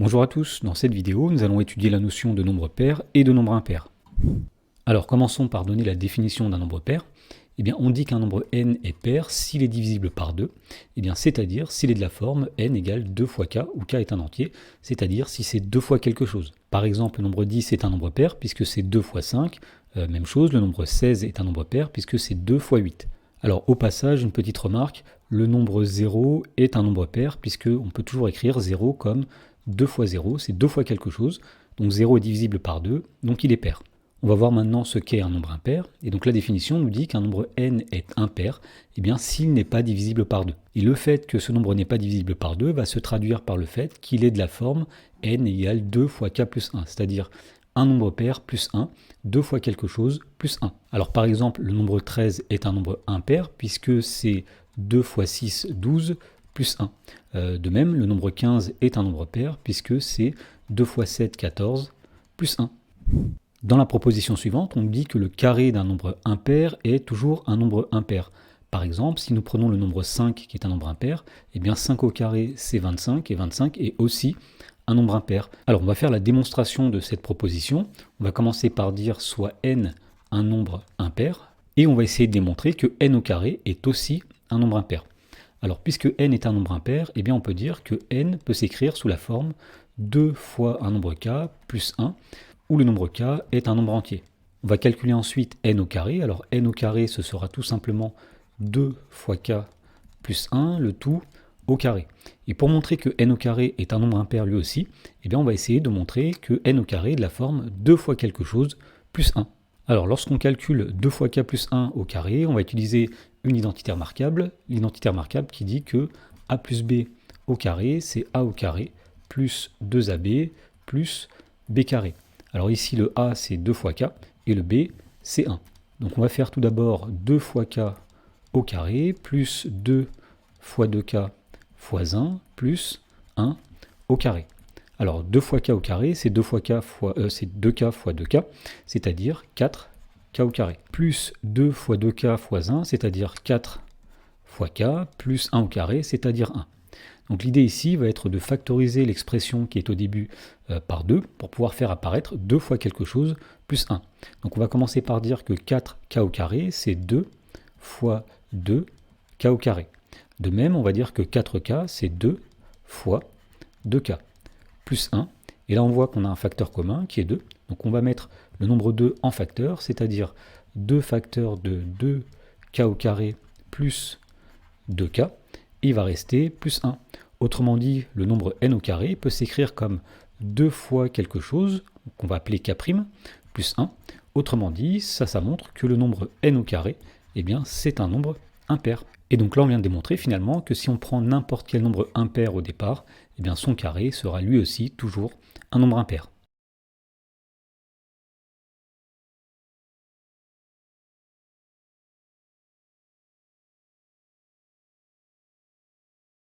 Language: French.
Bonjour à tous, dans cette vidéo, nous allons étudier la notion de nombre pair et de nombre impair. Alors commençons par donner la définition d'un nombre pair. Eh bien, on dit qu'un nombre n est pair s'il est divisible par 2, eh bien, c'est-à-dire s'il est de la forme n égale 2 fois k, où k est un entier, c'est-à-dire si c'est 2 fois quelque chose. Par exemple, le nombre 10 est un nombre pair puisque c'est 2 fois 5, même chose, le nombre 16 est un nombre pair puisque c'est 2 fois 8. Alors au passage, une petite remarque, le nombre 0 est un nombre pair puisque on peut toujours écrire 0 comme 2 fois 0, c'est 2 fois quelque chose, donc 0 est divisible par 2, donc il est pair. On va voir maintenant ce qu'est un nombre impair, et donc la définition nous dit qu'un nombre n est impair, eh bien s'il n'est pas divisible par 2. Et le fait que ce nombre n'est pas divisible par 2 va se traduire par le fait qu'il est de la forme n égale 2 fois k plus 1, c'est-à-dire un nombre pair plus 1, 2 fois quelque chose plus 1. Alors par exemple, le nombre 13 est un nombre impair, puisque c'est 2 fois 6, 12, plus 1. De même, le nombre 15 est un nombre pair, puisque c'est 2 fois 7, 14, plus 1. Dans la proposition suivante, on dit que le carré d'un nombre impair est toujours un nombre impair. Par exemple, si nous prenons le nombre 5 qui est un nombre impair, eh bien 5 au carré c'est 25 et 25 est aussi un nombre impair. Alors on va faire la démonstration de cette proposition. On va commencer par dire soit n un nombre impair et on va essayer de démontrer que n au carré est aussi un nombre impair. Alors puisque n est un nombre impair, eh bien on peut dire que n peut s'écrire sous la forme 2 fois un nombre k plus 1, où le nombre k est un nombre entier. On va calculer ensuite n au carré. Alors n au carré, ce sera tout simplement 2 fois k plus 1, le tout au carré. Et pour montrer que n au carré est un nombre impair lui aussi, eh bien on va essayer de montrer que n au carré est de la forme 2 fois quelque chose plus 1. Alors lorsqu'on calcule 2 fois k plus 1 au carré, on va utiliser une identité remarquable, l'identité remarquable qui dit que a plus b au carré, c'est a au carré plus 2ab plus b carré. Alors ici, le a, c'est 2 fois k, et le b, c'est 1. Donc on va faire tout d'abord 2 fois k au carré, plus 2 fois 2k fois 1, plus 1 au carré. Alors 2 fois k au carré, c'est 2 fois k fois, c'est 2k fois 2k, c'est-à-dire 4k au carré. Plus 2 fois 2k fois 1, c'est-à-dire 4 fois k, plus 1 au carré, c'est-à-dire 1. Donc l'idée ici va être de factoriser l'expression qui est au début par 2 pour pouvoir faire apparaître 2 fois quelque chose plus 1. Donc on va commencer par dire que 4k au carré, c'est 2 fois 2k au carré. De même, on va dire que 4k, c'est 2 fois 2k plus 1. Et là, on voit qu'on a un facteur commun qui est 2. Donc on va mettre le nombre 2 en facteur, c'est-à-dire 2 facteurs de 2k au carré plus 2k. Et il va rester plus 1. Autrement dit, le nombre n au carré peut s'écrire comme 2 fois quelque chose, qu'on va appeler k', plus 1. Autrement dit, ça montre que le nombre n au carré, eh bien, c'est un nombre impair. Et donc là, on vient de démontrer finalement que si on prend n'importe quel nombre impair au départ, eh bien, son carré sera lui aussi toujours un nombre impair.